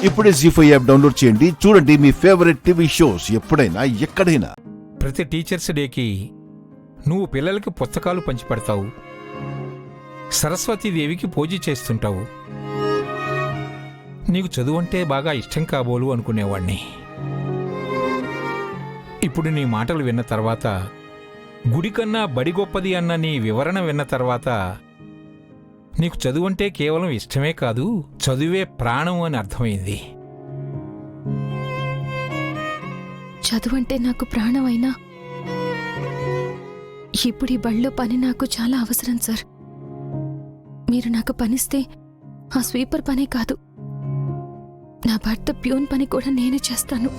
ఇప్పుడే జీ5 app download చేయండి. చూడండి మీ ఫేవరెట్ టీవీ షోస్ ఎప్పుడైనా ఎక్కడైనా. ప్రతి టీచర్స్ డేకి నువ్వు పిల్లలకి పుస్తకాలు పంచిపెడతావు, సరస్వతీదేవికి పూజ చేస్తుంటావు. నీకు చదువంటే బాగా ఇష్టం కాబోలు అనుకునేవాణ్ణి. ఇప్పుడు నీ మాటలు విన్న తర్వాత, గుడి కన్నా బడి గొప్పది అన్న నీ వివరణ విన్న తర్వాత, నీకు చదువంటే కేవలం ఇష్టమే కాదు, చదువే ప్రాణం అని అర్థమైంది. చదువంటే నాకు ప్రాణం అయినా ఇప్పుడు ఈ బళ్ళో పని నాకు చాలా అవసరం సార్. మీరు నాకు పనిస్తే ఆ స్వీపర్ పనే కాదు, నా భర్త ప్యూన్ పని కూడా నేనే చేస్తాను.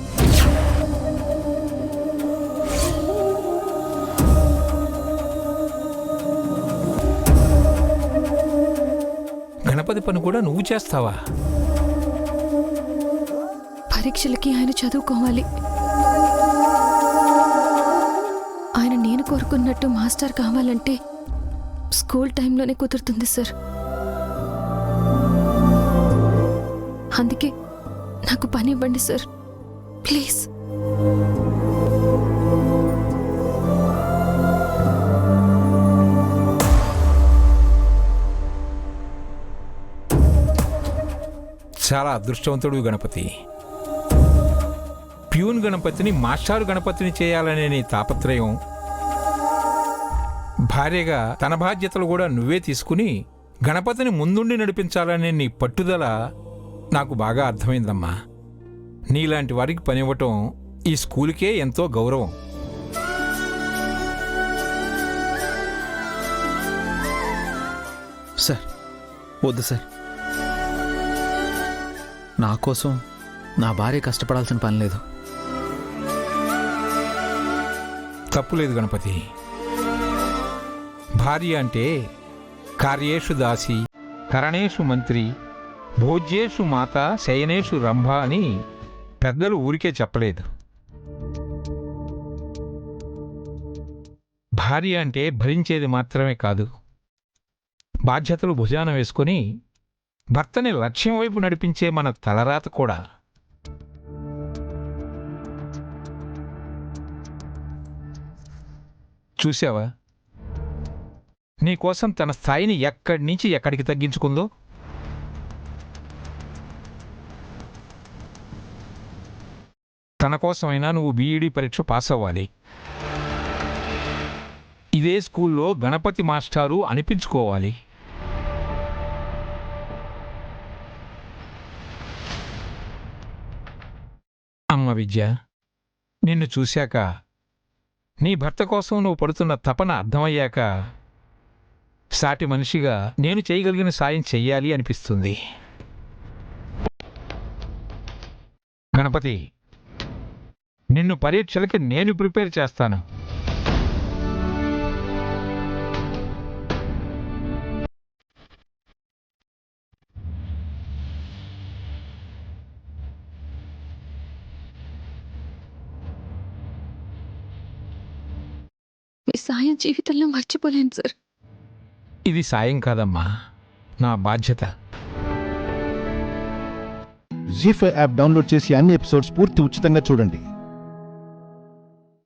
గణపతి పని కూడా నువ్వు చేస్తావా? పరీక్షలకి ఆయన చదువుకోవాలి. ఆయన నేను కోరుకున్నట్టు మాస్టర్ కావాలంటే స్కూల్ టైంలోనే కుదురుతుంది సార్. అందుకే నాకు పని ఇవ్వండి సార్, ప్లీజ్. చాలా అదృష్టవంతుడు గణపతి. ప్యూన్ గణపతిని మాస్టారు గణపతిని చేయాలనే నీ తాపత్రయం, భార్యగా తన బాధ్యతలు కూడా నువ్వే తీసుకుని గణపతిని ముందుండి నడిపించాలనే నీ పట్టుదల నాకు బాగా అర్థమైందమ్మా. నీలాంటి వారికి పనివ్వటం ఈ స్కూలుకే ఎంతో గౌరవం. సార్, వద్దు సార్. నా కోసం నా భార్య కష్టపడాల్సిన పని లేదు. తప్పులేదు గణపతి. భార్య అంటే కార్యేషు దాసి, కరణేషు మంత్రి, భోజ్యేషు మాత, శయనేషు రంభ అని పెద్దలు ఊరికే చెప్పలేదు. భార్య అంటే భరించేది మాత్రమే కాదు, బాధ్యతలు భుజాన వేసుకొని భర్తని లక్ష్యం వైపు నడిపించే మన తలరాత కూడా. చూసావా, నీకోసం తన స్థాయిని ఎక్కడి నుంచి ఎక్కడికి తగ్గించుకుందో. తన కోసమైనా నువ్వు బీఈడీ పరీక్ష పాస్ అవ్వాలి, ఇదే స్కూల్లో గణపతి మాస్టారు అనిపించుకోవాలి. అమ్మ విద్య, నిన్ను చూశాక, నీ భర్త కోసం నువ్వు పడుతున్న తపన అర్థమయ్యాక, సాటి మనిషిగా నేను చేయగలిగిన సాయం చెయ్యాలి అనిపిస్తుంది. గణపతి, నిన్ను పరీక్షలకి నేను ప్రిపేర్ చేస్తాను. మీ సాయం జీవితంలో మర్చిపోలేను సార్. ఇది సాయం కాదమ్మా, నా బాధ్యత. జీ5 యాప్ డౌన్లోడ్ చేసి అన్ని ఎపిసోడ్స్ పూర్తి ఉచితంగా చూడండి.